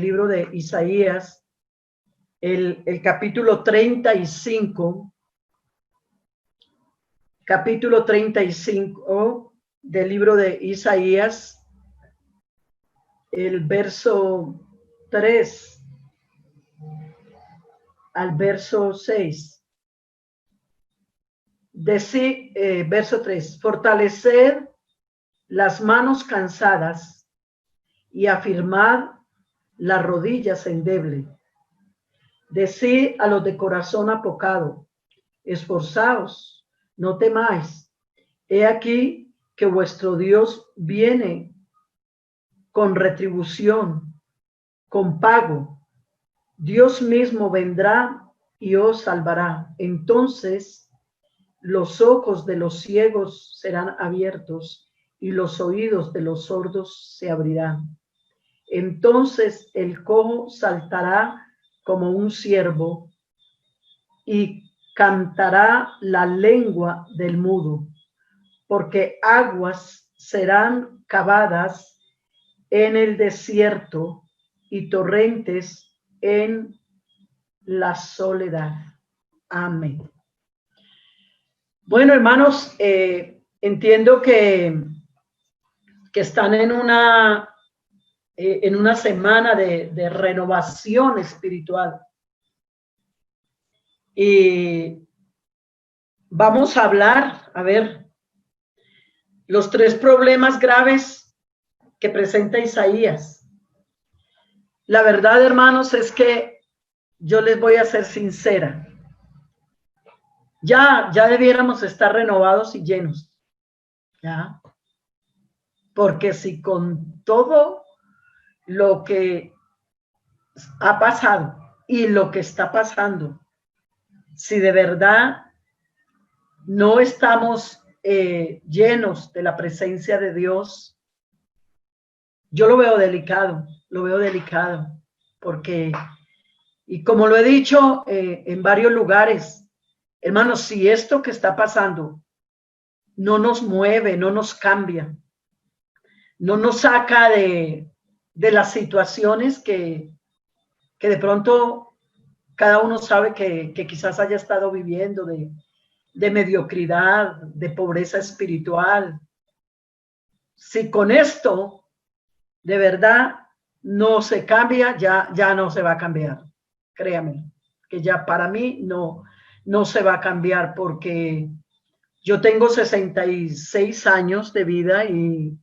libro de Isaías, el capítulo 35, del libro de Isaías, el verso 3 al verso 6. Verso 3, fortaleced las manos cansadas y afirmad las rodillas endebles. Decid a los de corazón apocado, esforzaos, no temáis. He aquí que vuestro Dios viene con retribución, con pago. Dios mismo vendrá y os salvará. Entonces los ojos de los ciegos serán abiertos y los oídos de los sordos se abrirán. Entonces el cojo saltará como un ciervo y cantará la lengua del mudo, porque aguas serán cavadas en el desierto y torrentes en la soledad. Amén. Bueno, hermanos, entiendo que están en una semana de renovación espiritual. Y vamos a hablar, a ver, los 3 problemas graves que presenta Isaías. La verdad, hermanos, es que yo les voy a ser sincera. Ya debiéramos estar renovados y llenos. ¿Ya? Porque si con todo lo que ha pasado y lo que está pasando, si de verdad no estamos llenos de la presencia de Dios, yo lo veo delicado, porque, y como lo he dicho en varios lugares, hermanos, si esto que está pasando no nos mueve, no nos cambia, no nos saca de las situaciones que de pronto cada uno sabe que quizás haya estado viviendo, de mediocridad, de pobreza espiritual. Si con esto de verdad no se cambia, ya no se va a cambiar. Créame, que ya para mí no se va a cambiar, porque yo tengo 66 años de vida y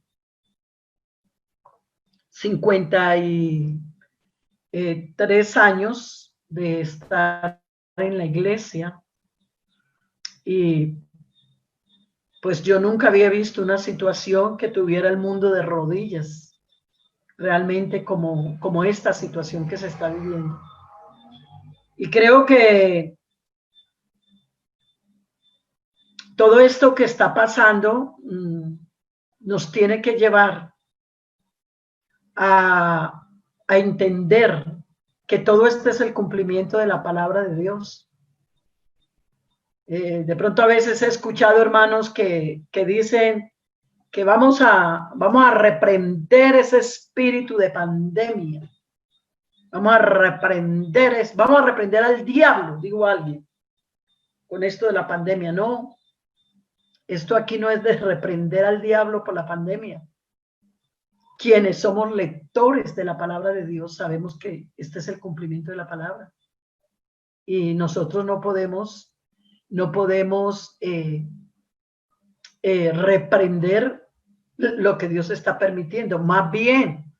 53 años de estar en la iglesia, y pues yo nunca había visto una situación que tuviera el mundo de rodillas, realmente como esta situación que se está viviendo. Y creo que todo esto que está pasando nos tiene que llevar a entender que todo esto es el cumplimiento de la palabra de Dios. De pronto a veces he escuchado hermanos que dicen que vamos a reprender ese espíritu de pandemia. Vamos a reprender al diablo, digo a alguien, con esto de la pandemia. No, esto aquí no es de reprender al diablo por la pandemia. Quienes somos lectores de la palabra de Dios sabemos que este es el cumplimiento de la palabra. Y nosotros no podemos reprender lo que Dios está permitiendo. Más bien,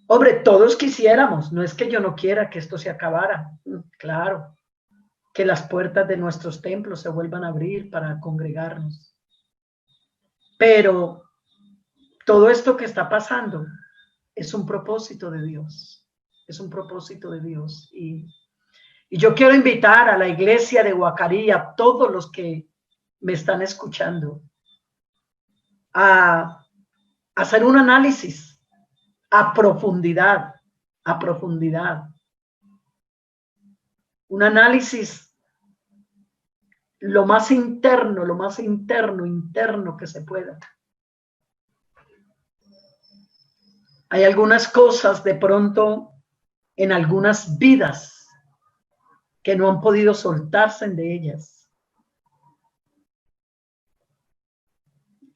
hombre, todos quisiéramos, no es que yo no quiera que esto se acabara, claro, que las puertas de nuestros templos se vuelvan a abrir para congregarnos. Pero todo esto que está pasando es un propósito de Dios, es un propósito de Dios. Y yo quiero invitar a la iglesia de Guacarí, a todos los que me están escuchando, a hacer un análisis a profundidad, un análisis lo más interno que se pueda. Hay algunas cosas de pronto en algunas vidas que no han podido soltarse de ellas.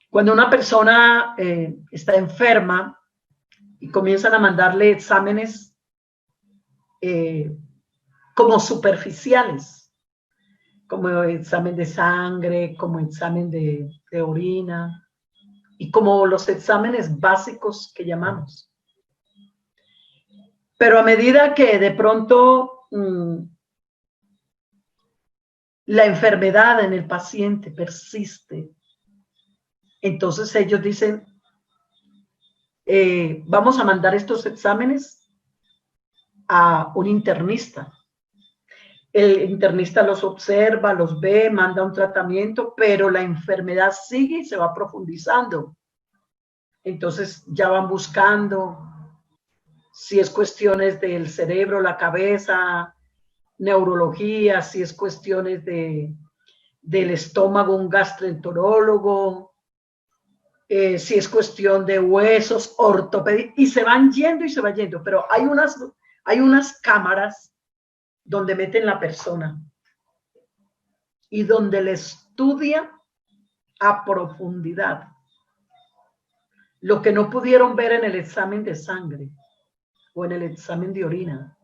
Cuando una persona está enferma y comienzan a mandarle exámenes como superficiales, como examen de sangre, como examen de orina, y como los exámenes básicos que llamamos. Pero a medida que de pronto la enfermedad en el paciente persiste, entonces ellos dicen, vamos a mandar estos exámenes a un internista. El internista los observa, los ve, manda un tratamiento, pero la enfermedad sigue y se va profundizando. Entonces ya van buscando si es cuestiones del cerebro, la cabeza, neurología, si es cuestiones del estómago, un gastroenterólogo, si es cuestión de huesos, ortopedia, y se van yendo y se van yendo, pero hay unas cámaras donde meten la persona y donde le estudia a profundidad lo que no pudieron ver en el examen de sangre o en el examen de orina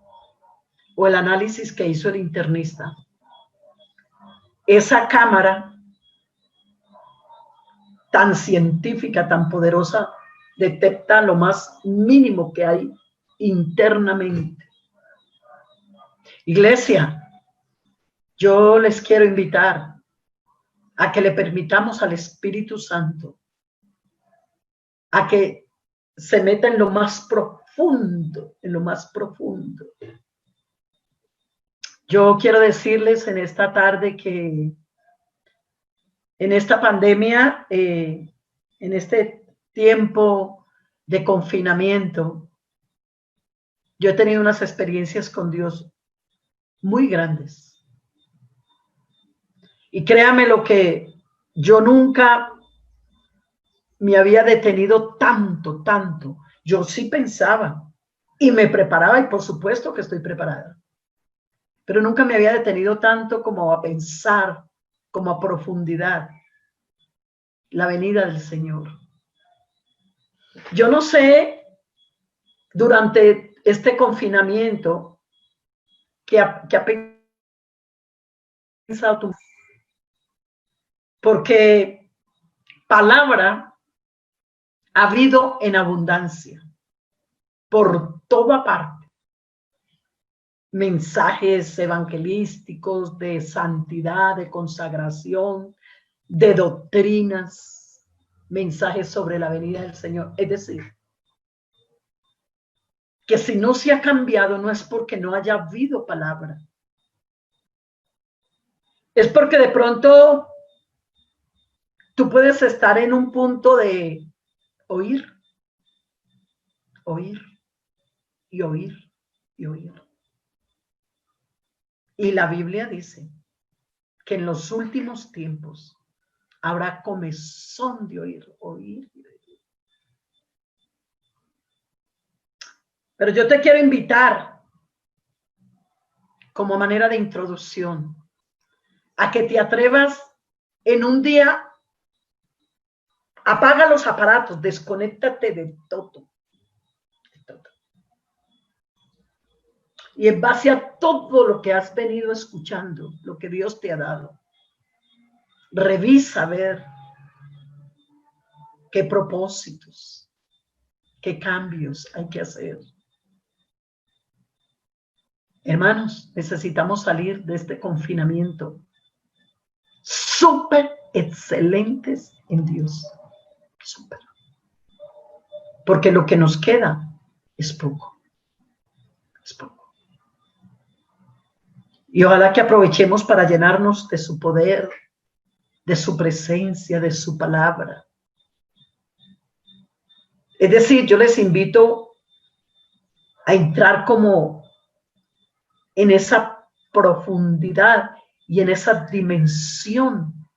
o el análisis que hizo el internista. Esa cámara tan científica, tan poderosa, detecta lo más mínimo que hay internamente. Iglesia, yo les quiero invitar a que le permitamos al Espíritu Santo a que se meta en lo más profundo, en lo más profundo. Yo quiero decirles en esta tarde que en esta pandemia, en este tiempo de confinamiento, yo he tenido unas experiencias con Dios muy grandes. Y créame lo que yo nunca me había detenido tanto. Yo sí pensaba y me preparaba, y por supuesto que estoy preparada, pero nunca me había detenido tanto como a pensar, como a profundidad, la venida del Señor. Yo no sé, durante este confinamiento, ¿qué ha pensado tú? Porque palabra ha habido en abundancia, por toda parte. Mensajes evangelísticos de santidad, de consagración, de doctrinas, mensajes sobre la venida del Señor. Es decir, que si no se ha cambiado no es porque no haya habido palabra. Es porque de pronto tú puedes estar en un punto de oír, oír y oír y oír. Y la Biblia dice que en los últimos tiempos habrá comezón de oír, oír. Pero yo te quiero invitar, como manera de introducción, a que te atrevas en un día, apaga los aparatos, desconéctate de todo. Y en base a todo lo que has venido escuchando, lo que Dios te ha dado, revisa a ver qué propósitos, qué cambios hay que hacer. Hermanos, necesitamos salir de este confinamiento súper excelentes en Dios. Súper. Porque lo que nos queda es poco. Es poco. Y ojalá que aprovechemos para llenarnos de su poder, de su presencia, de su palabra. Es decir, yo les invito a entrar como en esa profundidad y en esa dimensión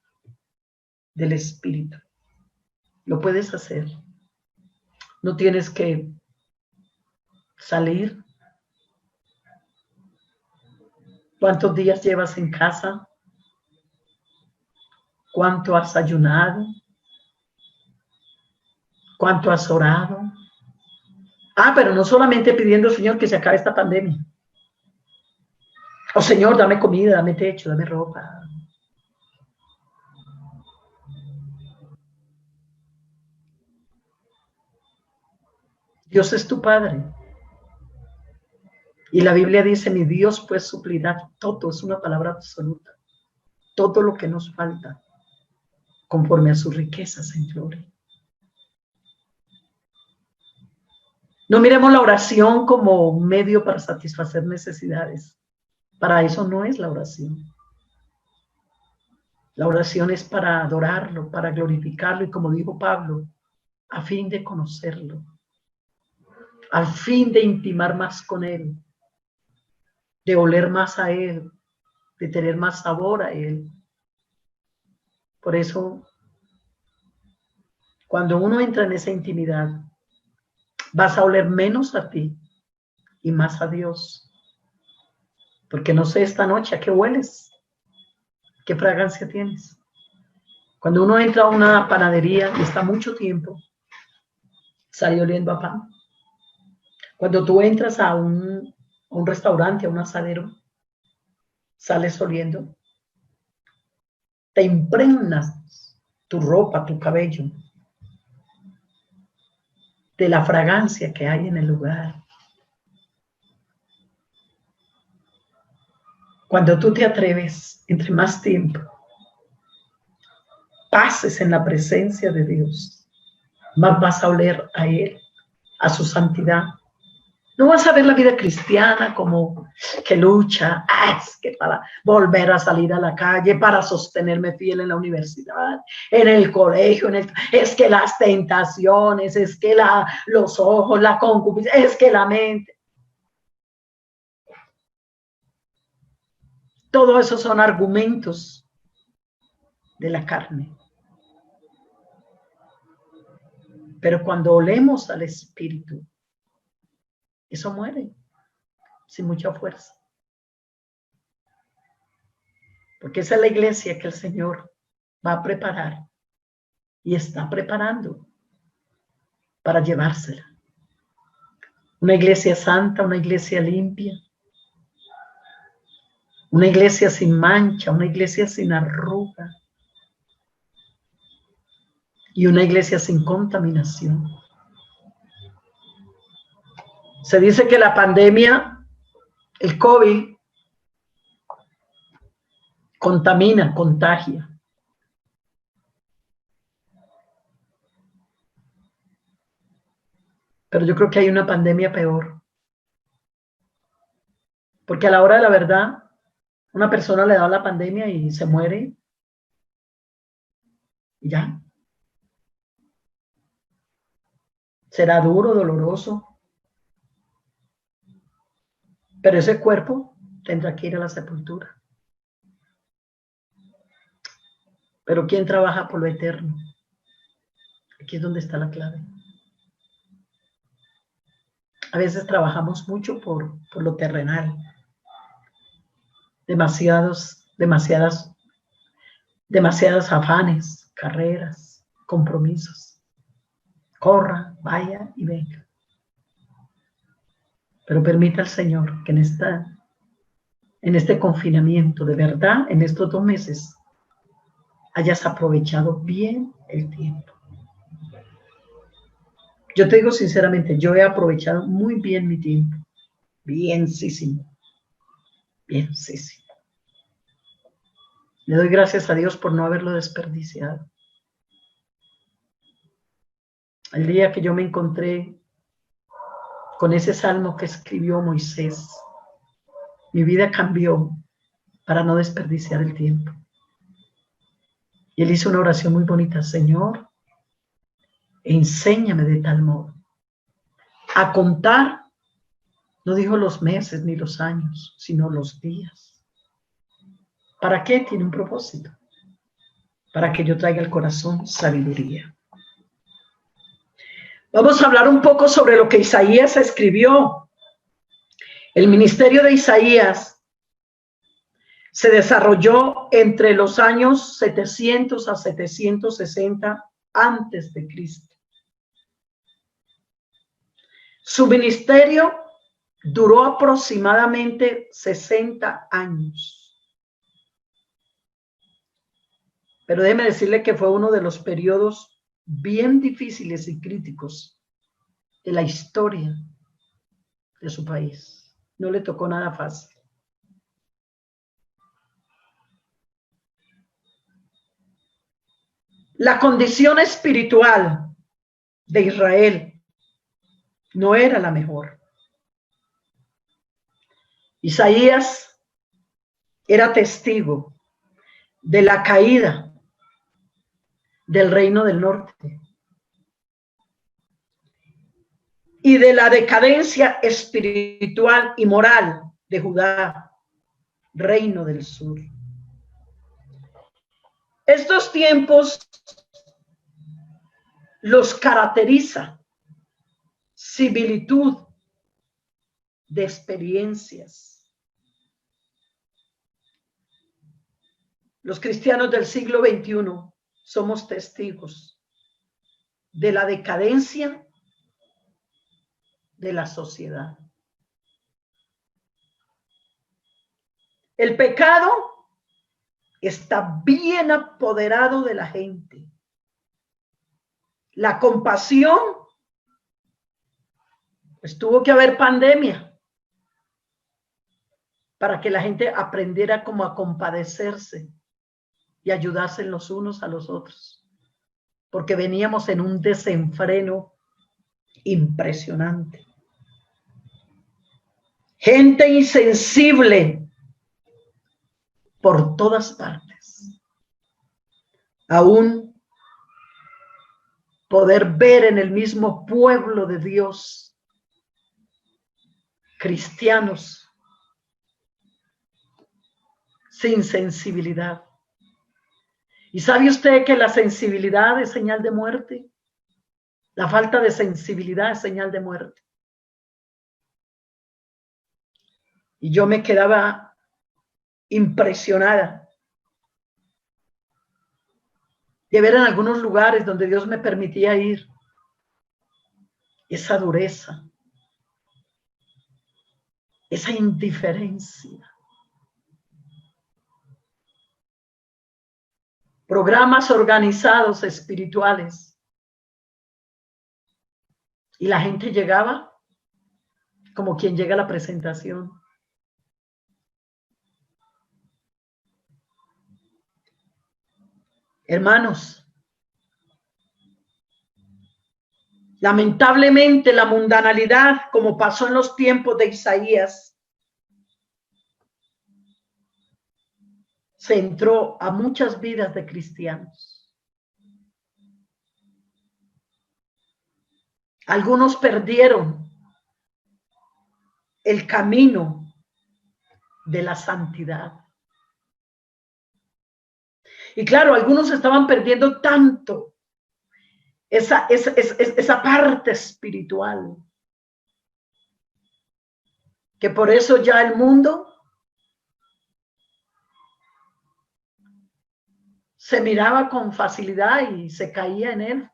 del Espíritu. Lo puedes hacer. No tienes que salir, ¿Cuántos días llevas en casa? ¿Cuánto has ayunado? ¿Cuánto has orado? Pero no solamente pidiendo, Señor, que se acabe esta pandemia. Oh, Señor, dame comida, dame techo, dame ropa. Dios es tu Padre. Y la Biblia dice, mi Dios pues suplirá todo, es una palabra absoluta. Todo lo que nos falta, conforme a sus riquezas en gloria. No miremos la oración como un medio para satisfacer necesidades. Para eso no es la oración. La oración es para adorarlo, para glorificarlo y, como dijo Pablo, a fin de conocerlo, al fin de intimar más con él, de oler más a él, de tener más sabor a él. Por eso, cuando uno entra en esa intimidad, vas a oler menos a ti y más a Dios. Porque no sé esta noche a qué hueles, qué fragancia tienes. Cuando uno entra a una panadería y está mucho tiempo, sale oliendo a pan. Cuando tú entras a un restaurante, a un asadero, sales oliendo. Te impregnas tu ropa, tu cabello, de la fragancia que hay en el lugar. Cuando tú te atreves, entre más tiempo pases en la presencia de Dios, más vas a oler a Él, a su santidad. No vas a ver la vida cristiana como que lucha, es que para volver a salir a la calle, para sostenerme fiel en la universidad, en el colegio, es que las tentaciones, es que los ojos, la concupiscencia, es que la mente. Todo eso son argumentos de la carne. Pero cuando olemos al Espíritu, eso muere sin mucha fuerza. Porque esa es la iglesia que el Señor va a preparar y está preparando para llevársela. Una iglesia santa, una iglesia limpia, una iglesia sin mancha, una iglesia sin arruga y una iglesia sin contaminación. Se dice que la pandemia, el COVID, contamina, contagia. Pero yo creo que hay una pandemia peor. Porque a la hora de la verdad, una persona le da la pandemia y se muere. Y ya. Será duro, doloroso. Pero ese cuerpo tendrá que ir a la sepultura. Pero ¿quién trabaja por lo eterno? Aquí es donde está la clave. A veces trabajamos mucho por lo terrenal. Demasiadas afanes, carreras, compromisos. Corra, vaya y venga. Pero permita al Señor que en este confinamiento, de verdad, en estos 2 meses, hayas aprovechado bien el tiempo. Yo te digo sinceramente, yo he aprovechado muy bien mi tiempo. Bienísimo. Bienísimo. Le doy gracias a Dios por no haberlo desperdiciado. El día que yo me encontré con ese salmo que escribió Moisés, mi vida cambió para no desperdiciar el tiempo. Y él hizo una oración muy bonita: Señor, enséñame de tal modo a contar, no dijo los meses ni los años, sino los días. ¿Para qué? Tiene un propósito. Para que yo traiga al corazón sabiduría. Vamos a hablar un poco sobre lo que Isaías escribió. El ministerio de Isaías se desarrolló entre los años 700 a 760 antes de Cristo. Su ministerio duró aproximadamente 60 años. Pero déjeme decirle que fue uno de los periodos bien difíciles y críticos de la historia de su país. No le tocó nada fácil. La condición espiritual de Israel no era la mejor. Isaías era testigo de la caída del reino del norte y de la decadencia espiritual y moral de Judá, reino del sur. Estos tiempos los caracteriza similitud de experiencias. Los cristianos del siglo XXI somos testigos de la decadencia de la sociedad. El pecado está bien apoderado de la gente. La compasión, pues tuvo que haber pandemia para que la gente aprendiera como a compadecerse y ayudarse los unos a los otros, porque veníamos en un desenfreno impresionante. Gente insensible por todas partes. Aún poder ver en el mismo pueblo de Dios cristianos sin sensibilidad. ¿Y sabe usted que la sensibilidad es señal de muerte? La falta de sensibilidad es señal de muerte. Y yo me quedaba impresionada de ver en algunos lugares donde Dios me permitía ir esa dureza, esa indiferencia. Programas organizados espirituales. Y la gente llegaba como quien llega a la presentación. Hermanos, lamentablemente la mundanalidad, como pasó en los tiempos de Isaías, se entró a muchas vidas de cristianos. Algunos perdieron el camino de la santidad. Y claro, algunos estaban perdiendo tanto esa parte espiritual, que por eso ya el mundo se miraba con facilidad y se caía en él.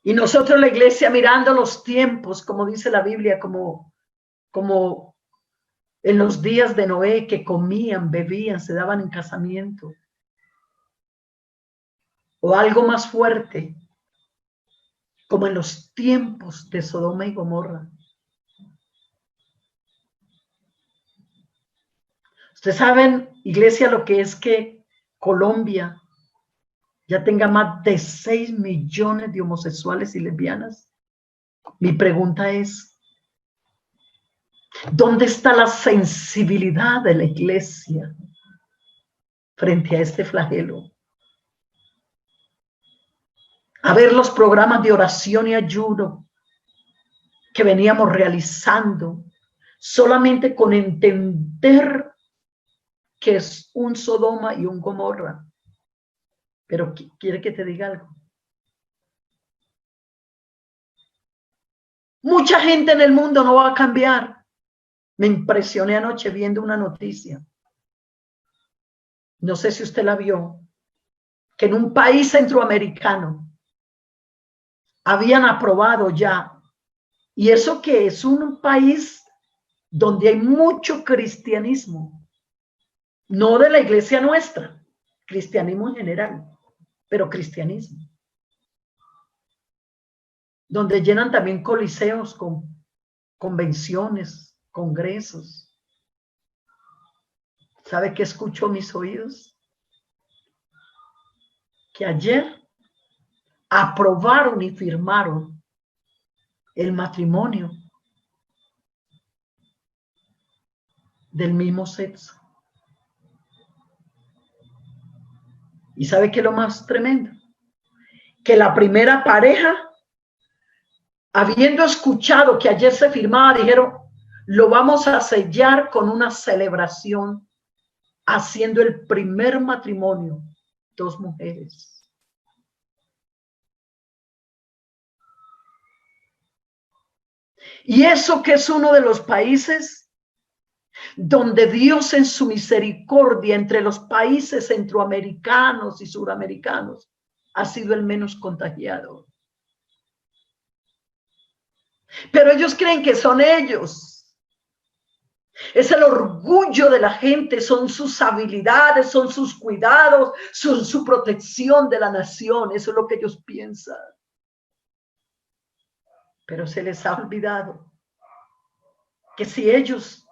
Y nosotros, la iglesia, mirando los tiempos, como dice la Biblia, como en los días de Noé, que comían, bebían, se daban en casamiento. O algo más fuerte, como en los tiempos de Sodoma y Gomorra. Ustedes saben, iglesia, lo que es que Colombia ya tenga más de 6 millones de homosexuales y lesbianas. Mi pregunta es, ¿dónde está la sensibilidad de la iglesia frente a este flagelo? A ver los programas de oración y ayuno que veníamos realizando, solamente con entender que es un Sodoma y un Gomorra. Pero quiere que te diga algo. Mucha gente en el mundo no va a cambiar. Me impresioné anoche viendo una noticia. No sé si usted la vio, que en un país centroamericano habían aprobado ya, y eso que es un país donde hay mucho cristianismo, no de la iglesia nuestra, cristianismo en general, pero cristianismo, donde llenan también coliseos con convenciones, congresos. ¿Sabe qué escuchó mis oídos? Que ayer aprobaron y firmaron el matrimonio del mismo sexo. ¿Y sabe qué es lo más tremendo? Que la primera pareja, habiendo escuchado que ayer se firmaba, dijeron, lo vamos a sellar con una celebración, haciendo el primer matrimonio, 2 mujeres. Y eso que es uno de los países donde Dios en su misericordia entre los países centroamericanos y suramericanos ha sido el menos contagiado. Pero ellos creen que son ellos. Es el orgullo de la gente, son sus habilidades, son sus cuidados, son su protección de la nación. Eso es lo que ellos piensan. Pero se les ha olvidado que si ellos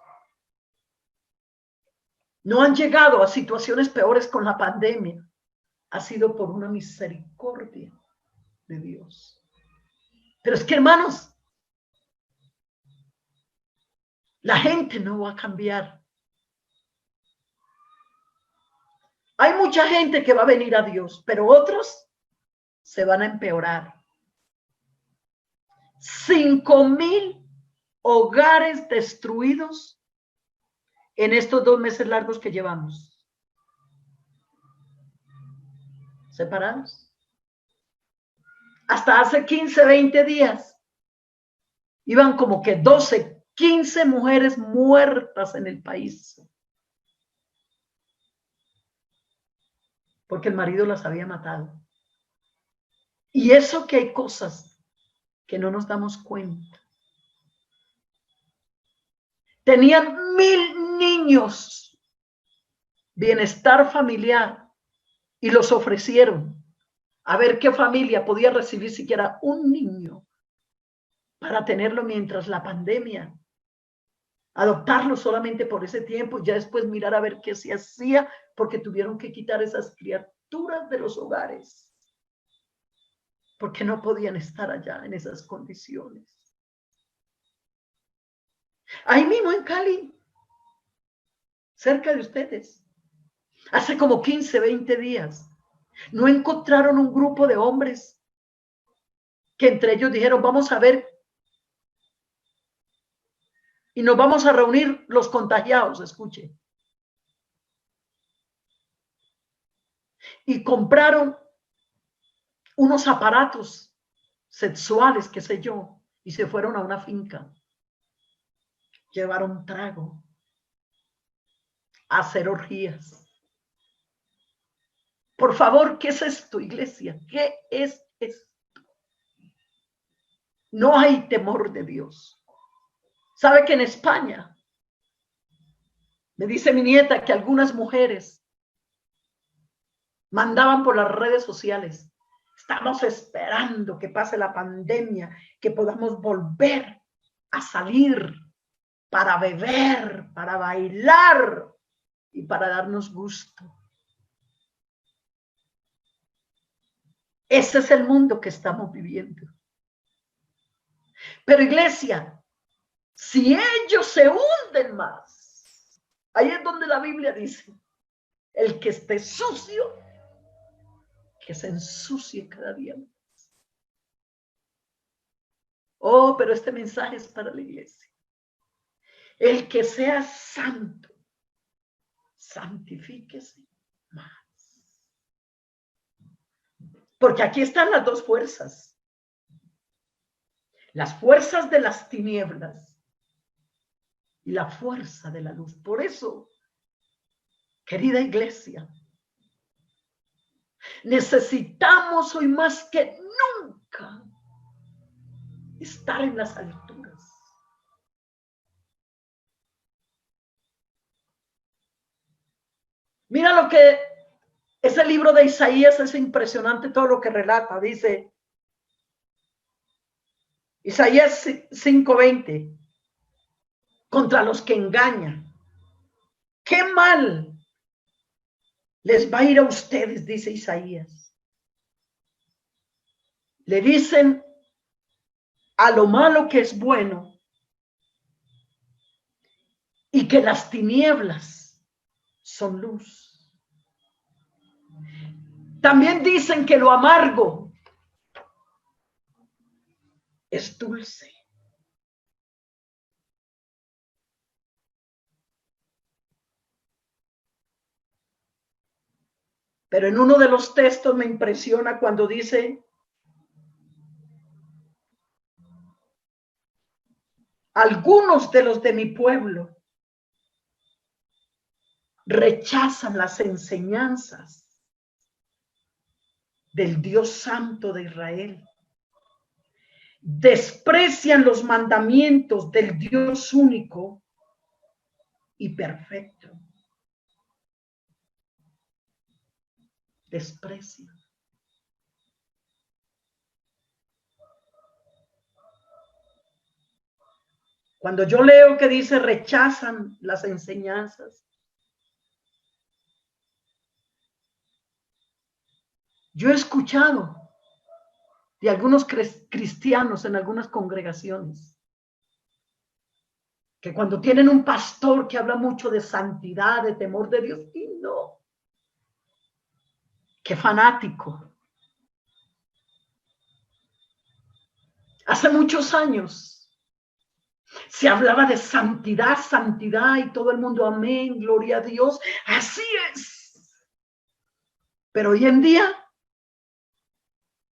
no han llegado a situaciones peores con la pandemia, ha sido por una misericordia de Dios. Pero es que, hermanos, la gente no va a cambiar. Hay mucha gente que va a venir a Dios, pero otros se van a empeorar. 5,000 hogares destruidos en estos 2 meses largos que llevamos. Separados. Hasta hace 15, 20 días iban como que 12, 15 mujeres muertas en el país. Porque el marido las había matado. Y eso que hay cosas que no nos damos cuenta. Tenían 1,000 niños, bienestar familiar, y los ofrecieron a ver qué familia podía recibir siquiera un niño para tenerlo mientras la pandemia, adoptarlo solamente por ese tiempo y ya después mirar a ver qué se hacía, porque tuvieron que quitar esas criaturas de los hogares, porque no podían estar allá en esas condiciones. Ahí mismo en Cali, cerca de ustedes, hace como 15, 20 días, no encontraron un grupo de hombres que entre ellos dijeron, vamos a ver y nos vamos a reunir los contagiados, escuche. Y compraron unos aparatos sexuales, qué sé yo, y se fueron a una finca. Llevaron trago, a hacer orgías. Por favor, ¿qué es esto, iglesia? ¿Qué es esto? No hay temor de Dios. ¿Sabe que en España, me dice mi nieta, que algunas mujeres mandaban por las redes sociales, estamos esperando que pase la pandemia, que podamos volver a salir para beber, para bailar y para darnos gusto? Ese es el mundo que estamos viviendo. Pero iglesia, si ellos se hunden más, ahí es donde la Biblia dice, el que esté sucio, que se ensucie cada día más. Oh, pero este mensaje es para la iglesia. El que sea santo, santifíquese más. Porque aquí están las dos fuerzas. las fuerzas de las tinieblas y la fuerza de la luz. Por eso, querida iglesia, necesitamos hoy más que nunca estar en las alturas. Mira lo que ese libro de Isaías es impresionante, todo lo que relata. Dice Isaías 5:20, contra los que engañan. Qué mal les va a ir a ustedes, dice Isaías. Le dicen a lo malo que es bueno y que las tinieblas son luz. También dicen que lo amargo es dulce. Pero en uno de los textos me impresiona cuando dice: algunos de los de mi pueblo rechazan las enseñanzas del Dios Santo de Israel. Desprecian los mandamientos del Dios único y perfecto. Desprecian. Cuando yo leo que dice rechazan las enseñanzas, yo he escuchado de algunos cristianos en algunas congregaciones que cuando tienen un pastor que habla mucho de santidad, de temor de Dios, y no, qué fanático. Hace muchos años se hablaba de santidad, santidad, y todo el mundo, amén, gloria a Dios, así es. Pero hoy en día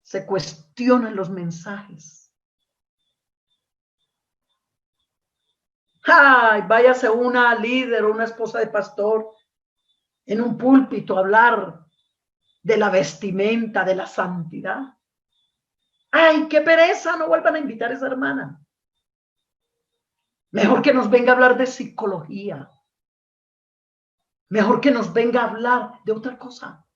se cuestionan los mensajes. Ay, váyase una líder o una esposa de pastor en un púlpito a hablar de la vestimenta, de la santidad. Ay, qué pereza, no vuelvan a invitar a esa hermana. Mejor que nos venga a hablar de psicología. Mejor que nos venga a hablar de otra cosa.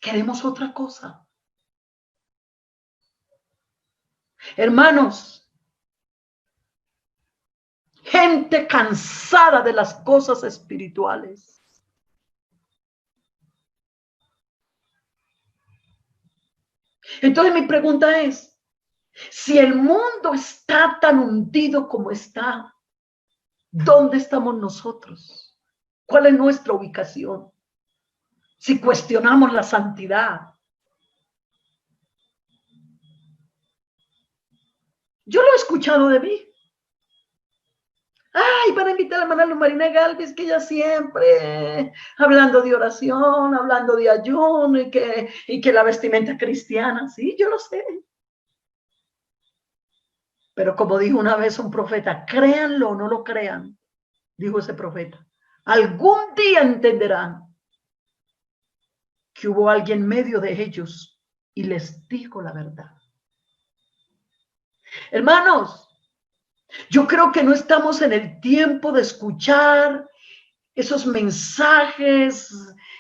Queremos otra cosa. Hermanos, gente cansada de las cosas espirituales. Entonces mi pregunta es, si el mundo está tan hundido como está, ¿dónde estamos nosotros? ¿Cuál es nuestra ubicación? Si cuestionamos la santidad. Yo lo he escuchado de mí. Ay, van a invitar a la hermana Marina Galvez, que ella siempre hablando de oración, hablando de ayuno y que la vestimenta cristiana. Sí, yo lo sé. Pero como dijo una vez un profeta, créanlo o no lo crean, dijo ese profeta, algún día entenderán que hubo alguien en medio de ellos y les dijo la verdad. Hermanos, yo creo que no estamos en el tiempo de escuchar esos mensajes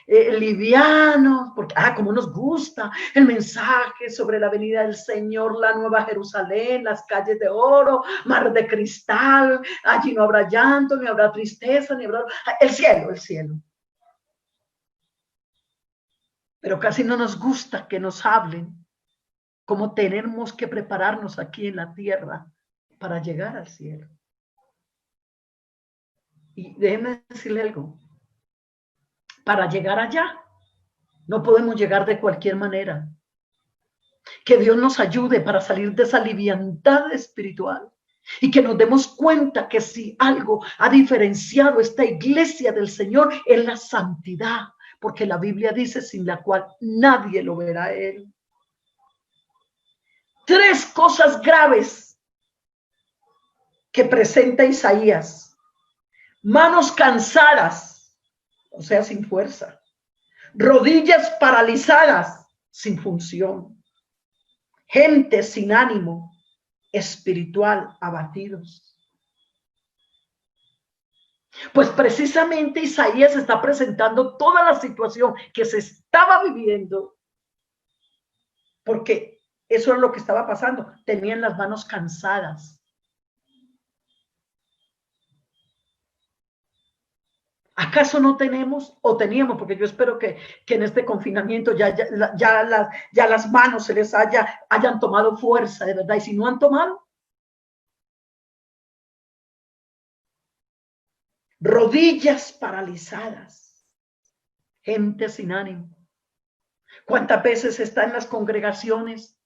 livianos, porque, como nos gusta el mensaje sobre la venida del Señor, la nueva Jerusalén, las calles de oro, mar de cristal, allí no habrá llanto, ni habrá tristeza, ni habrá... El cielo, el cielo. Pero casi no nos gusta que nos hablen cómo tenemos que prepararnos aquí en la tierra para llegar al cielo. Y déjeme decirle algo. Para llegar allá, no podemos llegar de cualquier manera. Que Dios nos ayude para salir de esa liviandad espiritual y que nos demos cuenta que si algo ha diferenciado esta iglesia del Señor es la santidad, porque la Biblia dice sin la cual nadie lo verá a Él. tres cosas graves que presenta Isaías. Manos cansadas, o sea, sin fuerza. Rodillas paralizadas, sin función. Gente sin ánimo espiritual, abatidos. Pues precisamente Isaías está presentando toda la situación que se estaba viviendo, porque eso es lo que estaba pasando. Tenían las manos cansadas. ¿Acaso no tenemos o teníamos? Porque yo espero que en este confinamiento ya las manos se les hayan tomado fuerza de verdad. Y si no han tomado, rodillas paralizadas, gente sin ánimo. ¿Cuántas veces está en las congregaciones?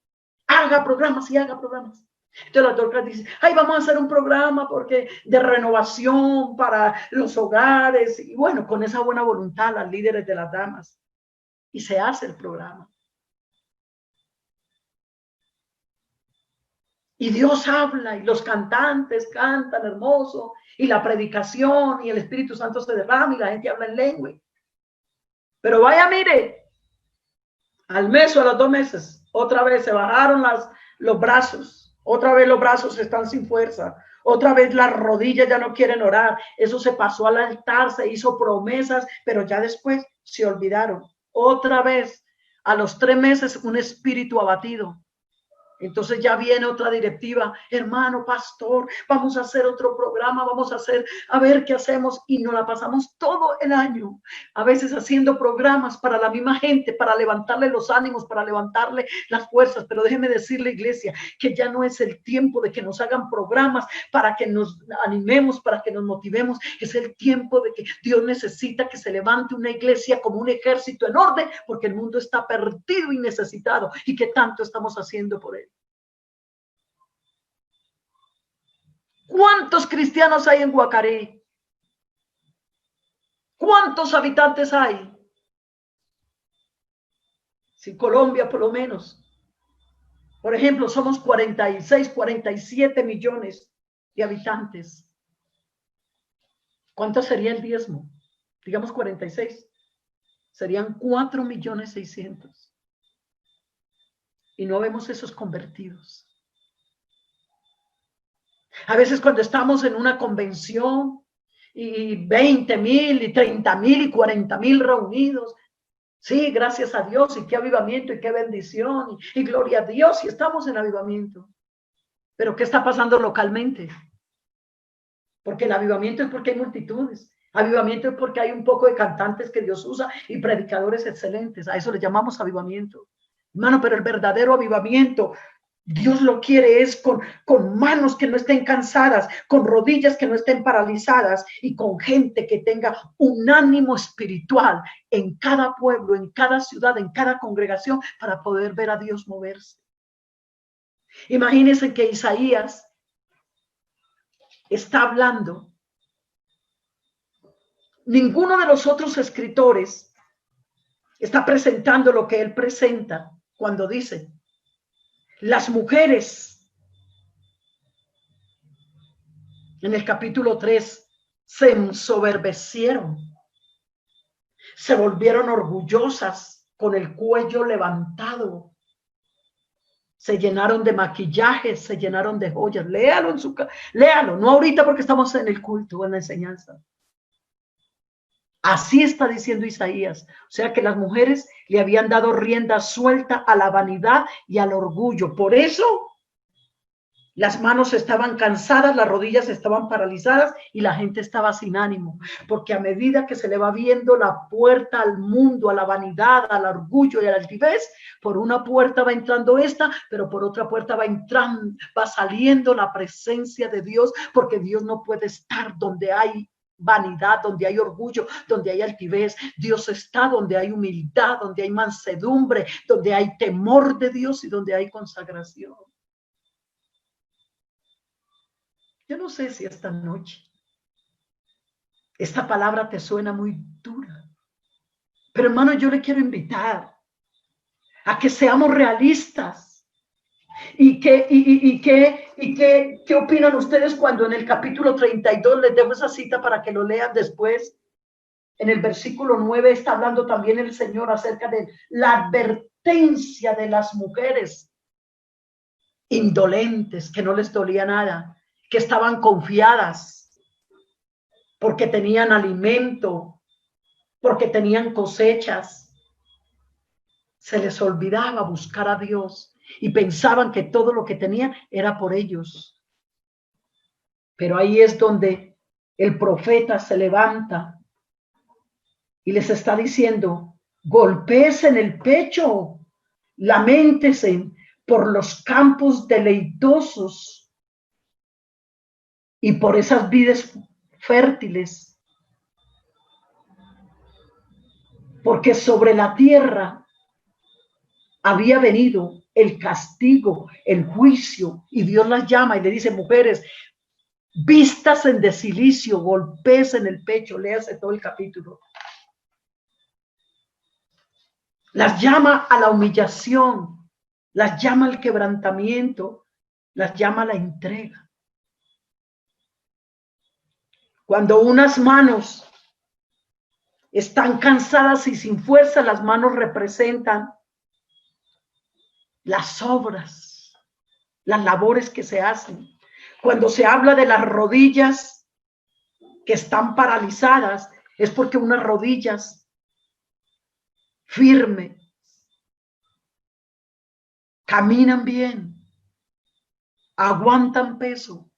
Haga programas y haga programas. Entonces la doctora dice, ay, vamos a hacer un programa porque de renovación para los hogares. Y bueno, con esa buena voluntad, las líderes de las damas. Y se hace el programa. Y Dios habla y los cantantes cantan hermoso. Y la predicación y el Espíritu Santo se derrama y la gente habla en lengua. Pero vaya, mire, al mes o a los 2 meses, otra vez se bajaron los brazos. Otra vez los brazos están sin fuerza. Otra vez las rodillas ya no quieren orar. Eso se pasó al altar, se hizo promesas, pero ya después se olvidaron. Otra vez, a los 3 meses, un espíritu abatido. Entonces ya viene otra directiva, hermano pastor, vamos a hacer otro programa, vamos a ver qué hacemos, y nos la pasamos todo el año, a veces haciendo programas para la misma gente, para levantarle los ánimos, para levantarle las fuerzas. Pero déjeme decirle, iglesia, que ya no es el tiempo de que nos hagan programas para que nos animemos, para que nos motivemos. Es el tiempo de que Dios necesita que se levante una iglesia como un ejército en orden, porque el mundo está perdido y necesitado. ¿Y qué tanto estamos haciendo por él? ¿Cuántos cristianos hay en Guacaré? ¿Cuántos habitantes hay? Si Colombia, por lo menos. Por ejemplo, somos 46, 47 millones de habitantes. ¿Cuánto sería el diezmo? Digamos 46. Serían 4.600.000. Y no vemos esos convertidos. A veces cuando estamos en una convención y 20.000 y 30.000 y 40.000 reunidos, sí, gracias a Dios, y qué avivamiento y qué bendición y gloria a Dios, y estamos en avivamiento. Pero ¿qué está pasando localmente? Porque el avivamiento es porque hay multitudes. Avivamiento es porque hay un poco de cantantes que Dios usa y predicadores excelentes. A eso le llamamos avivamiento. Hermano, pero el verdadero avivamiento, Dios lo quiere es con manos que no estén cansadas, con rodillas que no estén paralizadas y con gente que tenga un ánimo espiritual en cada pueblo, en cada ciudad, en cada congregación, para poder ver a Dios moverse. Imagínense que Isaías está hablando. Ninguno de los otros escritores está presentando lo que él presenta cuando dice: las mujeres en el capítulo 3 se ensoberbecieron, se volvieron orgullosas con el cuello levantado, se llenaron de maquillaje, se llenaron de joyas. Léalo en su casa, léalo, no ahorita porque estamos en el culto o en la enseñanza. Así está diciendo Isaías. O sea que las mujeres le habían dado rienda suelta a la vanidad y al orgullo. Por eso las manos estaban cansadas, las rodillas estaban paralizadas y la gente estaba sin ánimo. Porque a medida que se le va viendo la puerta al mundo, a la vanidad, al orgullo y a la altivez, por una puerta va entrando esta, pero por otra puerta va saliendo la presencia de Dios, porque Dios no puede estar donde hay vanidad, donde hay orgullo, donde hay altivez. Dios está donde hay humildad, donde hay mansedumbre, donde hay temor de Dios y donde hay consagración. Yo no sé si esta noche esta palabra te suena muy dura, pero hermano, yo le quiero invitar a que seamos realistas ¿Qué opinan ustedes cuando en el capítulo 32, les dejo esa cita para que lo lean después, en el versículo 9 está hablando también el Señor acerca de la advertencia de las mujeres indolentes, que no les dolía nada, que estaban confiadas porque tenían alimento, porque tenían cosechas? Se les olvidaba buscar a Dios y pensaban que todo lo que tenían era por ellos. Pero ahí es donde el profeta se levanta y les está diciendo: golpéense en el pecho, lamentense por los campos deleitosos y por esas vides fértiles, porque sobre la tierra había venido el castigo, el juicio, y Dios las llama y le dice: mujeres, vistas en de silicio, golpes en el pecho. Léase todo el capítulo. Las llama a la humillación, las llama al quebrantamiento, las llama a la entrega. Cuando unas manos están cansadas y sin fuerza, las manos representan las obras, las labores que se hacen. Cuando se habla de las rodillas que están paralizadas, es porque unas rodillas firmes caminan bien, aguantan peso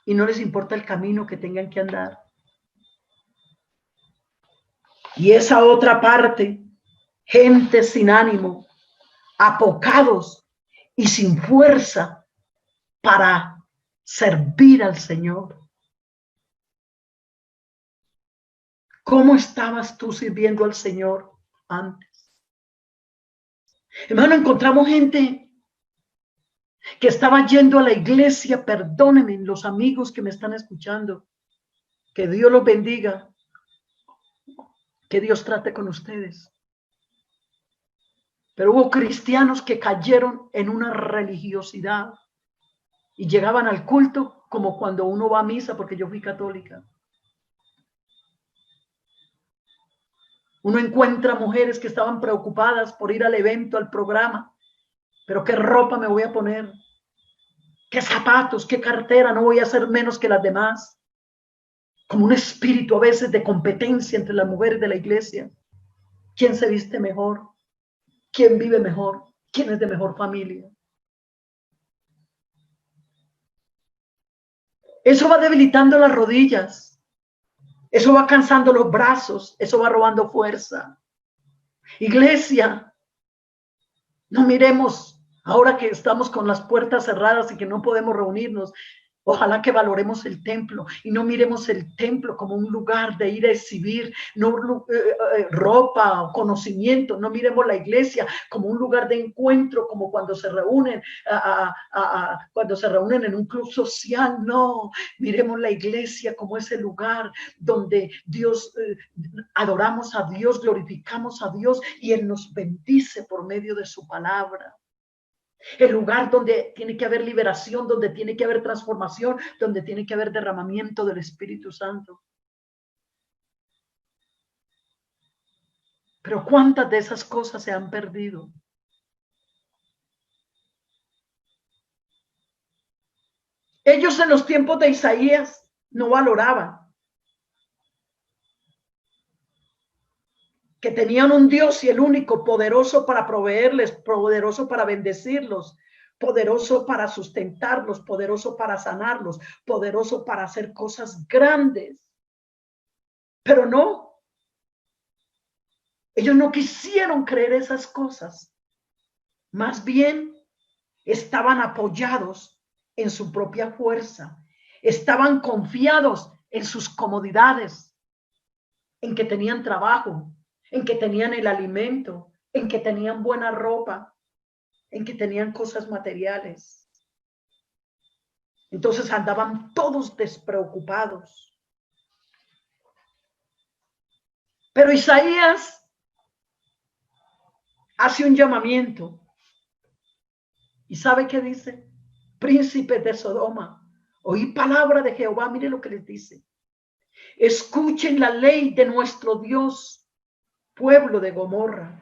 y no les importa el camino que tengan que andar. Y esa otra parte, gente sin ánimo, apocados y sin fuerza para servir al Señor. ¿Cómo estabas tú sirviendo al Señor antes? Hermano, encontramos gente que estaba yendo a la iglesia. Perdónenme los amigos que me están escuchando, que Dios los bendiga, que Dios trate con ustedes. Pero hubo cristianos que cayeron en una religiosidad y llegaban al culto como cuando uno va a misa, porque yo fui católica. Uno encuentra mujeres que estaban preocupadas por ir al evento, al programa, pero ¿qué ropa me voy a poner? ¿Qué zapatos? ¿Qué cartera? No voy a ser menos que las demás. Como un espíritu a veces de competencia entre las mujeres de la iglesia. ¿Quién se viste mejor? ¿Quién vive mejor? ¿Quién es de mejor familia? Eso va debilitando las rodillas. Eso va cansando los brazos. Eso va robando fuerza. Iglesia, no miremos ahora que estamos con las puertas cerradas y que no podemos reunirnos. Ojalá que valoremos el templo y no miremos el templo como un lugar de ir a exhibir ropa o conocimiento. No miremos la iglesia como un lugar de encuentro, como cuando se reúnen en un club social. No, miremos la iglesia como ese lugar donde Dios, adoramos a Dios, glorificamos a Dios y Él nos bendice por medio de su palabra. El lugar donde tiene que haber liberación, donde tiene que haber transformación, donde tiene que haber derramamiento del Espíritu Santo. Pero ¿cuántas de esas cosas se han perdido? Ellos en los tiempos de Isaías no valoraban que tenían un Dios y el único, poderoso para proveerles, poderoso para bendecirlos, poderoso para sustentarlos, poderoso para sanarlos, poderoso para hacer cosas grandes. Pero no, ellos no quisieron creer esas cosas. Más bien estaban apoyados en su propia fuerza, estaban confiados en sus comodidades, en que tenían trabajo, en que tenían el alimento, en que tenían buena ropa, en que tenían cosas materiales. Entonces andaban todos despreocupados. Pero Isaías hace un llamamiento ¿Y sabe qué dice? Príncipes de Sodoma, oí palabra de Jehová. Mire lo que les dice. Escuchen la ley de nuestro Dios, pueblo de Gomorra.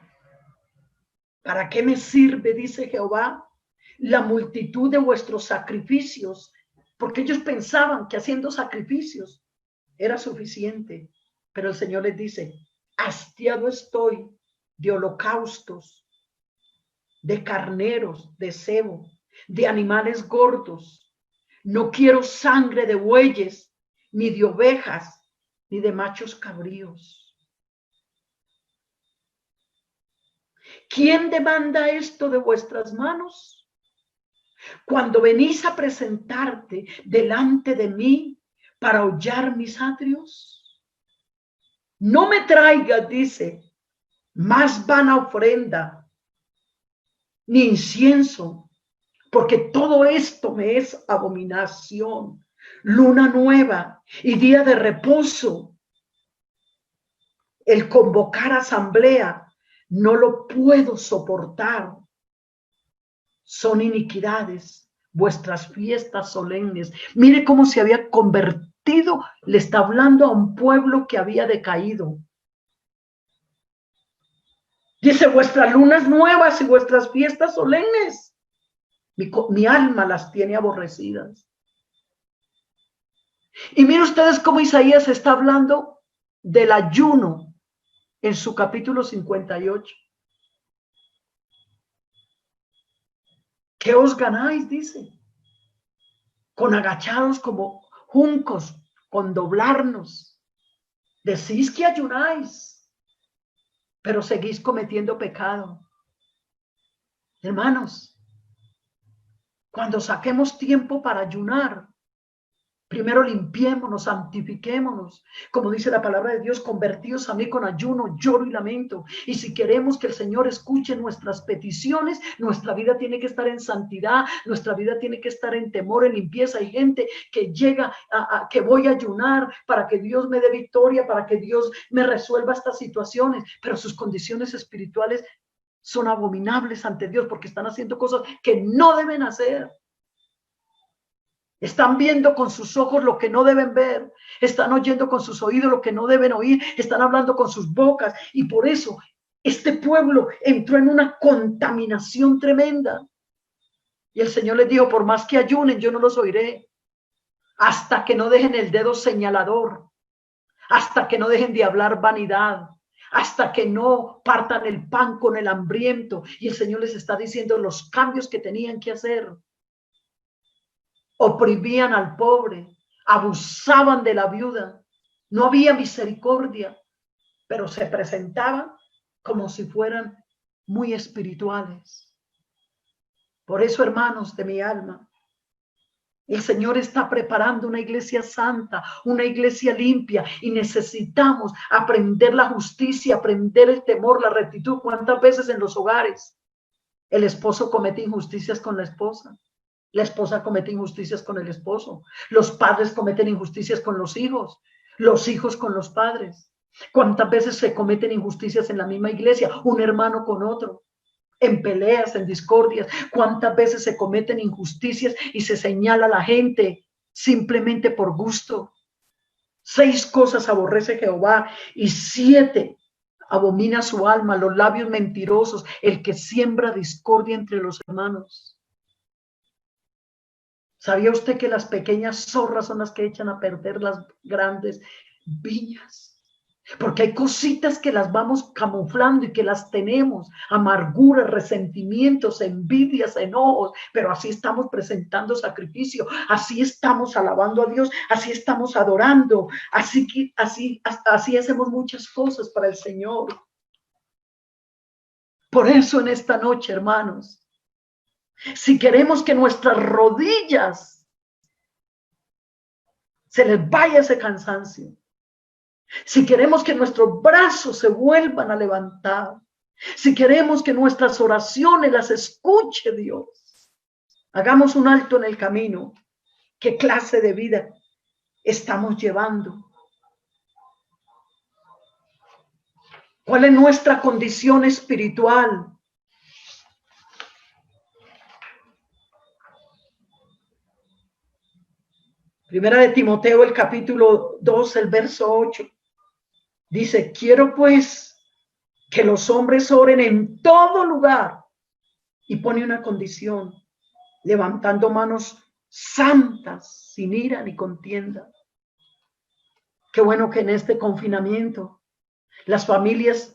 ¿Para qué me sirve, dice Jehová, la multitud de vuestros sacrificios? Porque ellos pensaban que haciendo sacrificios era suficiente. Pero el Señor les dice, hastiado estoy de holocaustos, de carneros, de cebo, de animales gordos. No quiero sangre de bueyes, ni de ovejas, ni de machos cabríos. ¿Quién demanda esto de vuestras manos? Cuando venís a presentarte delante de mí para hollar mis atrios, no me traigas, dice, más vana ofrenda, ni incienso, porque todo esto me es abominación. Luna nueva y día de reposo, el convocar asamblea, no lo puedo soportar. Son iniquidades vuestras fiestas solemnes. Mire cómo se había convertido, le está hablando a un pueblo que había decaído. Dice, vuestras lunas nuevas y vuestras fiestas solemnes, mi alma las tiene aborrecidas. Y miren ustedes cómo Isaías está hablando del ayuno en su capítulo 58. ¿Qué os ganáis? Dice, con agachados como juncos, con doblarnos. Decís que ayunáis, pero seguís cometiendo pecado. Hermanos, cuando saquemos tiempo para ayunar, primero limpiémonos, santifiquémonos, como dice la palabra de Dios, convertidos a mí con ayuno, lloro y lamento. Y si queremos que el Señor escuche nuestras peticiones, nuestra vida tiene que estar en santidad, nuestra vida tiene que estar en temor, en limpieza. Hay gente que llega que voy a ayunar para que Dios me dé victoria, para que Dios me resuelva estas situaciones, pero sus condiciones espirituales son abominables ante Dios porque están haciendo cosas que no deben hacer. Están viendo con sus ojos lo que no deben ver, están oyendo con sus oídos lo que no deben oír, están hablando con sus bocas, y por eso este pueblo entró en una contaminación tremenda. Y el Señor les dijo, por más que ayunen, yo no los oiré, hasta que no dejen el dedo señalador, hasta que no dejen de hablar vanidad, hasta que no partan el pan con el hambriento. Y el Señor les está diciendo los cambios que tenían que hacer. Oprimían al pobre, abusaban de la viuda, no había misericordia, pero se presentaban como si fueran muy espirituales. Por eso, hermanos de mi alma, el Señor está preparando una iglesia santa, una iglesia limpia, y necesitamos aprender la justicia, aprender el temor, la rectitud. ¿Cuántas veces en los hogares el esposo comete injusticias con la esposa? La esposa comete injusticias con el esposo. Los padres cometen injusticias con los hijos con los padres. ¿Cuántas veces se cometen injusticias en la misma iglesia? Un hermano con otro, en peleas, en discordias. ¿Cuántas veces se cometen injusticias y se señala a la gente simplemente por gusto? 6 cosas aborrece Jehová y 7 abomina su alma: los labios mentirosos, el que siembra discordia entre los hermanos. ¿Sabía usted que las pequeñas zorras son las que echan a perder las grandes viñas? Porque hay cositas que las vamos camuflando y que las tenemos: amarguras, resentimientos, envidias, enojos, pero así estamos presentando sacrificio, así estamos alabando a Dios, así estamos adorando, así hacemos muchas cosas para el Señor. Por eso en esta noche, hermanos, si queremos que nuestras rodillas se les vaya ese cansancio, si queremos que nuestros brazos se vuelvan a levantar, si queremos que nuestras oraciones las escuche Dios, hagamos un alto en el camino. ¿Qué clase de vida estamos llevando? ¿Cuál es nuestra condición espiritual? Primera de Timoteo, el capítulo 2, el verso 8. Dice, quiero pues que los hombres oren en todo lugar. Y pone una condición, levantando manos santas, sin ira ni contienda. Qué bueno que en este confinamiento las familias,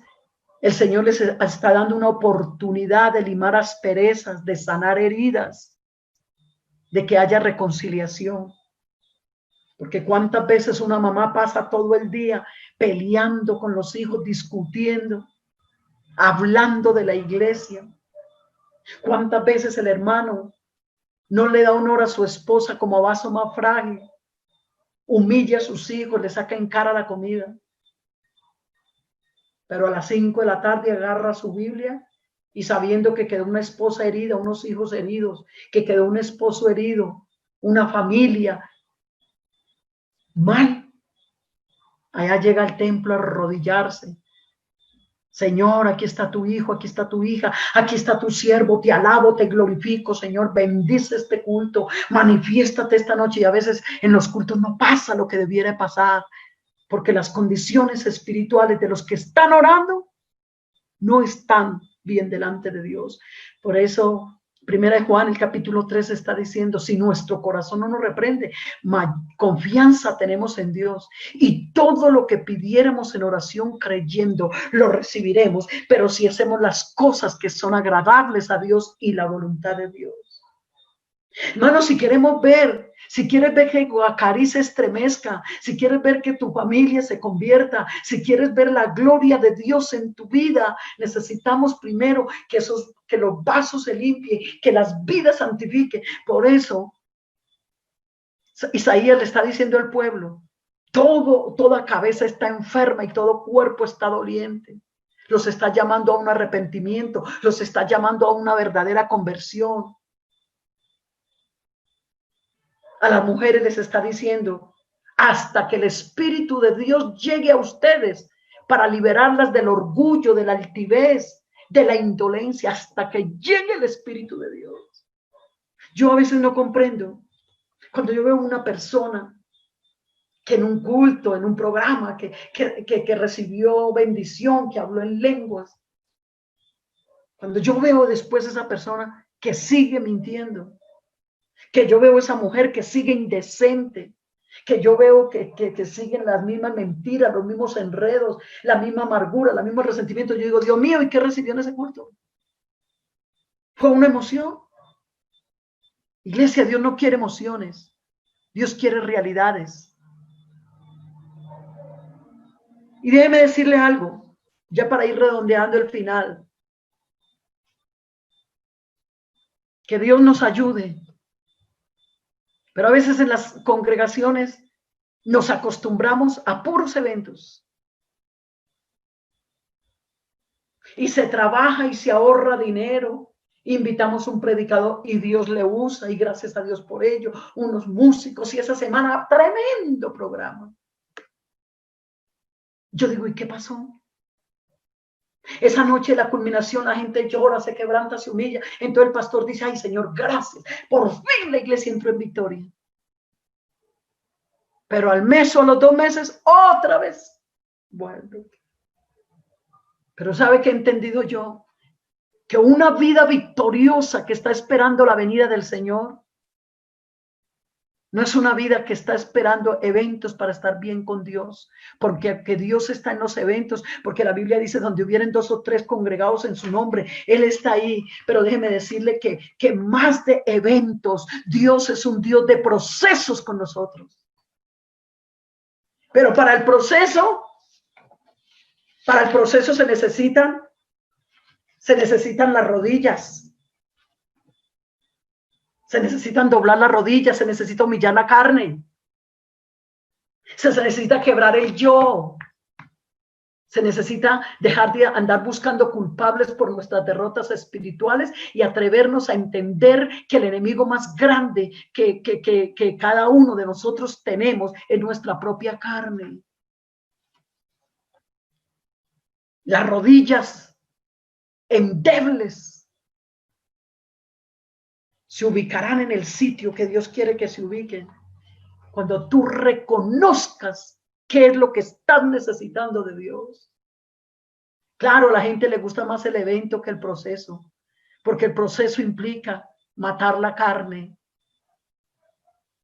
el Señor les está dando una oportunidad de limar asperezas, de sanar heridas, de que haya reconciliación. Porque cuántas veces una mamá pasa todo el día peleando con los hijos, discutiendo, hablando de la iglesia. Cuántas veces el hermano no le da honor a su esposa como a vaso más frágil, humilla a sus hijos, le saca en cara la comida. Pero a las 5 de la tarde agarra su Biblia y sabiendo que quedó una esposa herida, unos hijos heridos, que quedó un esposo herido, una familia mal, allá llega al templo a arrodillarse. Señor, aquí está tu hijo, aquí está tu hija, aquí está tu siervo, te alabo, te glorifico, Señor, bendice este culto, manifiéstate esta noche. Y a veces en los cultos no pasa lo que debiera pasar, porque las condiciones espirituales de los que están orando no están bien delante de Dios. Por eso, Primera de Juan, el capítulo 3 está diciendo, si nuestro corazón no nos reprende, confianza tenemos en Dios y todo lo que pidiéramos en oración creyendo, lo recibiremos, pero si hacemos las cosas que son agradables a Dios y la voluntad de Dios. Hermanos, si queremos ver, si quieres ver que Guacarí se estremezca, si quieres ver que tu familia se convierta, si quieres ver la gloria de Dios en tu vida, necesitamos primero que los vasos se limpien, que las vidas santifiquen. Por eso, Isaías le está diciendo al pueblo, toda cabeza está enferma y todo cuerpo está doliente. Los está llamando a un arrepentimiento, los está llamando a una verdadera conversión. A las mujeres les está diciendo, hasta que el Espíritu de Dios llegue a ustedes para liberarlas del orgullo, de la altivez, de la indolencia, hasta que llegue el Espíritu de Dios. Yo a veces no comprendo cuando yo veo una persona que en un culto, en un programa, que recibió bendición, que habló en lenguas, cuando yo veo después a esa persona que sigue mintiendo, que yo veo esa mujer que sigue indecente, que yo veo que siguen las mismas mentiras, los mismos enredos, la misma amargura, el mismo resentimiento. Yo digo, Dios mío, ¿y qué recibió en ese culto? Fue una emoción. Iglesia, Dios no quiere emociones, Dios quiere realidades. Y déjeme decirle algo, ya para ir redondeando el final, que Dios nos ayude. Pero a veces en las congregaciones nos acostumbramos a puros eventos. Y se trabaja y se ahorra dinero. Invitamos un predicador y Dios le usa y gracias a Dios por ello. Unos músicos y esa semana tremendo programa. Yo digo, ¿y qué pasó? Esa noche la culminación, la gente llora, se quebranta, se humilla. Entonces el pastor dice, ay Señor, gracias. Por fin la iglesia entró en victoria. Pero al mes o a los 2 meses, otra vez vuelve. Pero ¿sabe qué he entendido yo? Que una vida victoriosa que está esperando la venida del Señor no es una vida que está esperando eventos para estar bien con Dios, porque que Dios está en los eventos, porque la Biblia dice donde hubieren 2 o 3 congregados en su nombre, Él está ahí. Pero déjeme decirle que más de eventos, Dios es un Dios de procesos con nosotros. Pero para el proceso se necesitan las rodillas. Se necesitan doblar las rodillas, se necesita humillar la carne. Se necesita quebrar el yo. Se necesita dejar de andar buscando culpables por nuestras derrotas espirituales y atrevernos a entender que el enemigo más grande que cada uno de nosotros tenemos es nuestra propia carne. Las rodillas endebles se ubicarán en el sitio que Dios quiere que se ubiquen. Cuando tú reconozcas qué es lo que estás necesitando de Dios. Claro, a la gente le gusta más el evento que el proceso, porque el proceso implica matar la carne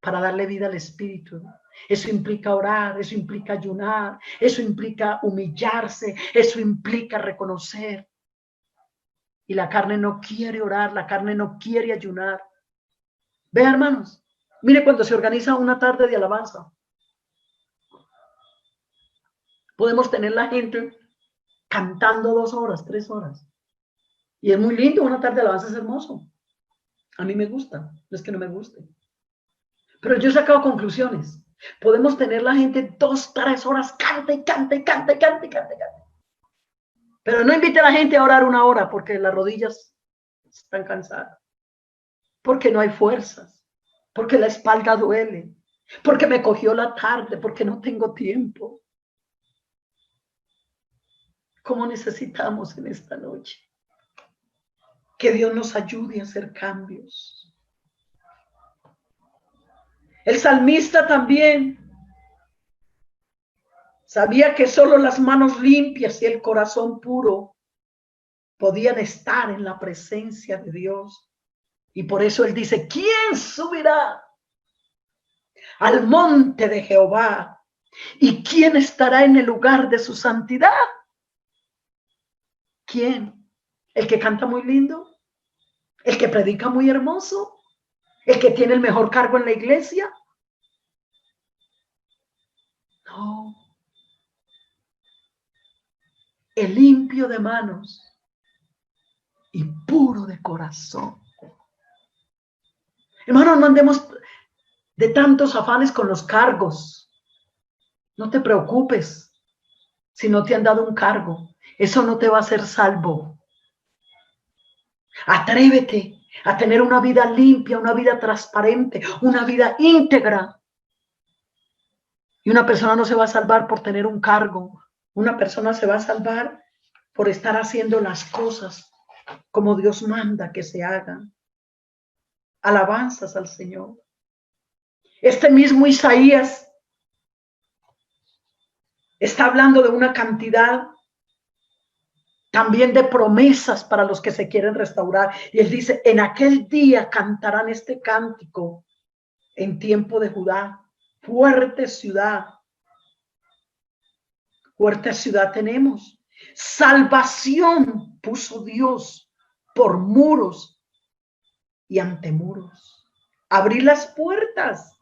para darle vida al espíritu. Eso implica orar, eso implica ayunar, eso implica humillarse, eso implica reconocer. Y la carne no quiere orar, la carne no quiere ayunar. Vean, hermanos, mire cuando se organiza una tarde de alabanza. Podemos tener la gente cantando 2 horas, 3 horas. Y es muy lindo, una tarde de alabanza es hermoso. A mí me gusta, no es que no me guste. Pero yo he sacado conclusiones. Podemos tener la gente 2, 3 horas, canta y canta y canta y canta y canta y canta. Pero no invite a la gente a orar 1 hora porque las rodillas están cansadas. Porque no hay fuerzas. Porque la espalda duele. Porque me cogió la tarde. Porque no tengo tiempo. ¿Cómo necesitamos en esta noche? Que Dios nos ayude a hacer cambios. El salmista también sabía que solo las manos limpias y el corazón puro podían estar en la presencia de Dios. Y por eso él dice, ¿quién subirá al monte de Jehová? ¿Y quién estará en el lugar de su santidad? ¿Quién? ¿El que canta muy lindo? ¿El que predica muy hermoso? ¿El que tiene el mejor cargo en la iglesia? No. El limpio de manos y puro de corazón. Hermanos, no andemos de tantos afanes con los cargos. No te preocupes si no te han dado un cargo. Eso no te va a hacer salvo. Atrévete a tener una vida limpia, una vida transparente, una vida íntegra. Y una persona no se va a salvar por tener un cargo. Una persona se va a salvar por estar haciendo las cosas como Dios manda que se hagan. Alabanzas al Señor. Este mismo Isaías está hablando de una cantidad también de promesas para los que se quieren restaurar. Y él dice, en aquel día cantarán este cántico en tiempo de Judá. Fuerte ciudad tenemos. Salvación puso Dios por muros y ante muros. Abrí las puertas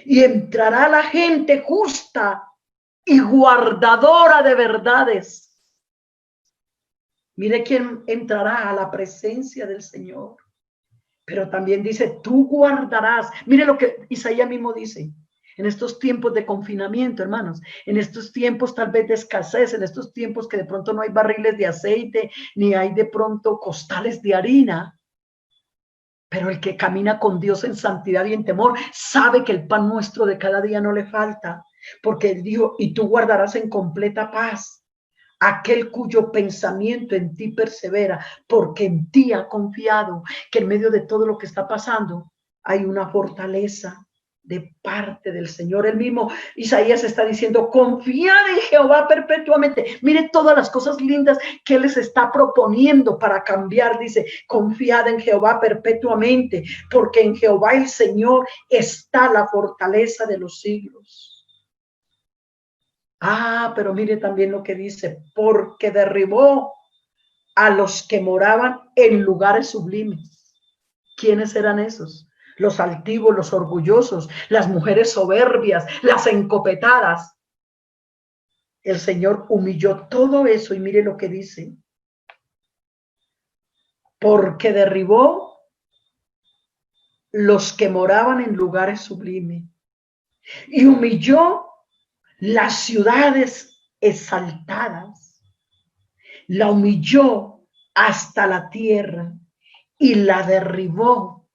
y entrará la gente justa y guardadora de verdades. Mire quién entrará a la presencia del Señor. Pero también dice, tú guardarás. Mire lo que Isaías mismo dice. En estos tiempos de confinamiento, hermanos, en estos tiempos tal vez de escasez, en estos tiempos que de pronto no hay barriles de aceite, ni hay de pronto costales de harina. Pero el que camina con Dios en santidad y en temor, sabe que el pan nuestro de cada día no le falta. Porque él dijo, y tú guardarás en completa paz aquel cuyo pensamiento en ti persevera, porque en ti ha confiado. Que en medio de todo lo que está pasando hay una fortaleza de parte del Señor. El mismo Isaías está diciendo, confiad en Jehová perpetuamente. Mire todas las cosas lindas que Él les está proponiendo para cambiar. Dice, confiad en Jehová perpetuamente, porque en Jehová el Señor está la fortaleza de los siglos. Ah, pero mire también lo que dice, porque derribó a los que moraban en lugares sublimes. ¿Quiénes eran esos? Los altivos, los orgullosos, las mujeres soberbias, las encopetadas. El Señor humilló todo eso y mire lo que dice. Porque derribó los que moraban en lugares sublimes y humilló las ciudades exaltadas. La humilló hasta la tierra y la derribó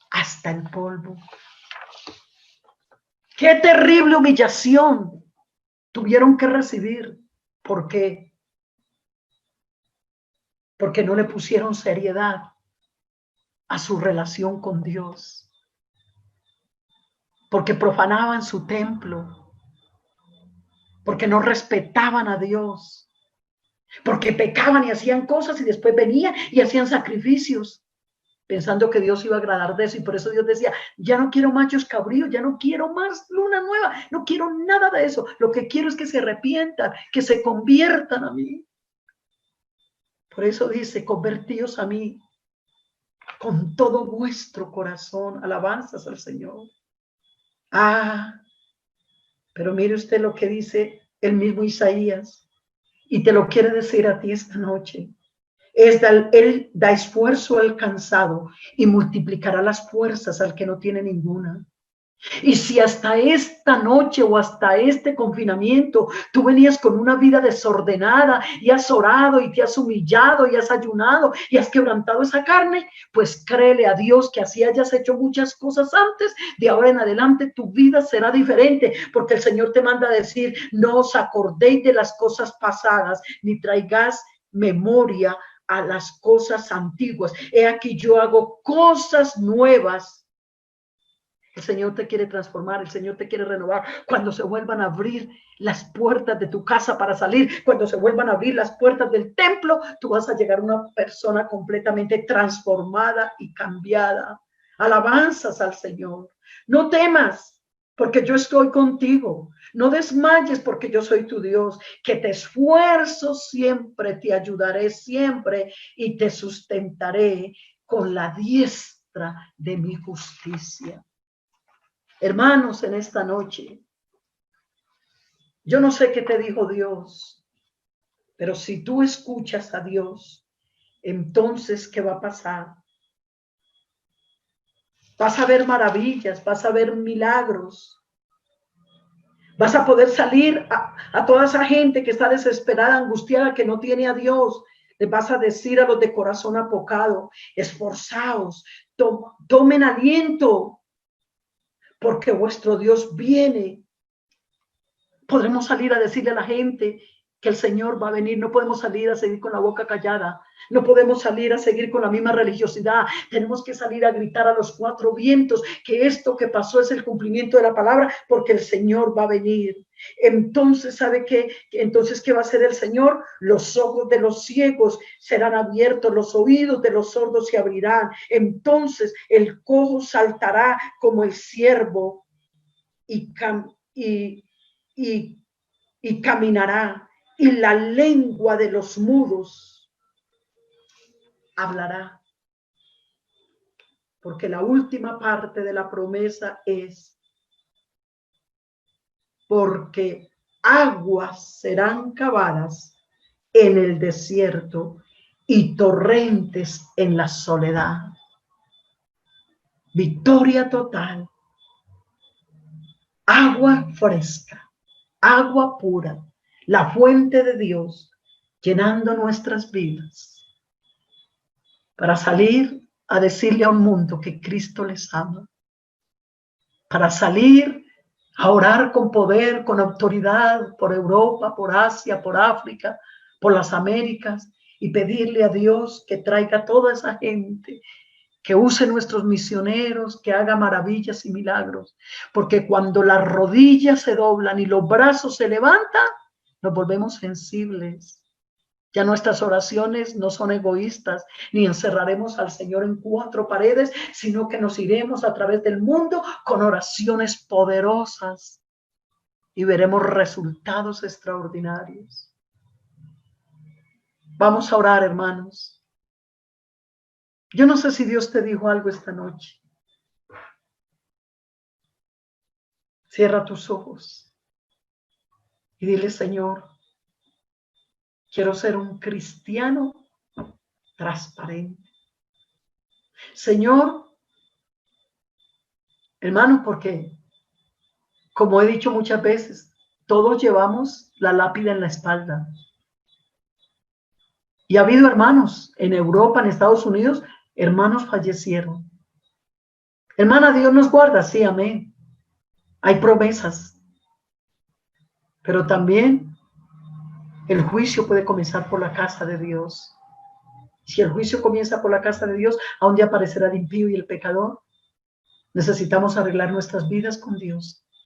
hasta el polvo. Qué terrible humillación tuvieron que recibir. ¿Por qué? Porque no le pusieron seriedad a su relación con Dios. porque profanaban su templo, porque no respetaban a Dios, porque pecaban y hacían cosas y después venían y hacían sacrificios, pensando que Dios iba a agradar de eso. Y por eso Dios decía, ya no quiero machos cabríos, ya no quiero más luna nueva, no quiero nada de eso. Lo que quiero es que se arrepientan, que se conviertan a mí. Por eso dice, convertíos a mí con todo vuestro corazón. Alabanzas al Señor. Pero mire usted lo que dice el mismo Isaías, y te lo quiere decir a ti esta noche. Él da esfuerzo al cansado y multiplicará las fuerzas al que no tiene ninguna. Y si hasta esta noche o hasta este confinamiento tú venías con una vida desordenada y has orado y te has humillado y has ayunado y has quebrantado esa carne, pues créele a Dios que así hayas hecho muchas cosas antes, de ahora en adelante tu vida será diferente, porque el Señor te manda a decir, no os acordéis de las cosas pasadas, ni traigáis memoria a las cosas antiguas. He aquí yo hago cosas nuevas. El Señor te quiere transformar, el Señor te quiere renovar. Cuando se vuelvan a abrir las puertas de tu casa para salir, cuando se vuelvan a abrir las puertas del templo, tú vas a llegar a una persona completamente transformada y cambiada. Alabanzas al Señor. No temas, porque yo estoy contigo. No desmayes, porque yo soy tu Dios, que te esfuerzo siempre, te ayudaré siempre y te sustentaré con la diestra de mi justicia. Hermanos, en esta noche, yo no sé qué te dijo Dios, pero si tú escuchas a Dios, entonces, ¿qué va a pasar? Vas a ver maravillas, vas a ver milagros, vas a poder salir a toda esa gente que está desesperada, angustiada, que no tiene a Dios. Les vas a decir a los de corazón apocado, esforzaos, tomen aliento, porque vuestro Dios viene. Podremos salir a decirle a la gente que el Señor va a venir. No podemos salir a seguir con la boca callada. No podemos salir a seguir con la misma religiosidad. Tenemos que salir a gritar a los cuatro vientos que esto que pasó es el cumplimiento de la palabra, porque el Señor va a venir. Entonces, ¿sabe qué? Entonces, ¿qué va a hacer el Señor? Los ojos de los ciegos serán abiertos, los oídos de los sordos se abrirán. Entonces, el cojo saltará como el ciervo y caminará, y la lengua de los mudos hablará. Porque la última parte de la promesa es, porque aguas serán cavadas en el desierto y torrentes en la soledad. Victoria total. Agua fresca, agua pura, la fuente de Dios, llenando nuestras vidas, para salir a decirle a un mundo que Cristo les ama, para salir a orar con poder, con autoridad, por Europa, por Asia, por África, por las Américas, y pedirle a Dios que traiga toda esa gente, que use nuestros misioneros, que haga maravillas y milagros, porque cuando las rodillas se doblan y los brazos se levantan, nos volvemos sensibles. Ya nuestras oraciones no son egoístas, ni encerraremos al Señor en cuatro paredes, sino que nos iremos a través del mundo con oraciones poderosas y veremos resultados extraordinarios. Vamos a orar, hermanos. Yo no sé si Dios te dijo algo esta noche. Cierra tus ojos y dile, Señor, quiero ser un cristiano transparente. Señor, hermano, porque, como he dicho muchas veces, todos llevamos la lápida en la espalda. Y ha habido hermanos en Europa, en Estados Unidos, hermanos fallecieron. Hermana, Dios nos guarda, sí, amén. Hay promesas. Pero también el juicio puede comenzar por la casa de Dios. Si el juicio comienza por la casa de Dios, ¿a dónde aparecerá el impío y el pecador? Necesitamos arreglar nuestras vidas con Dios.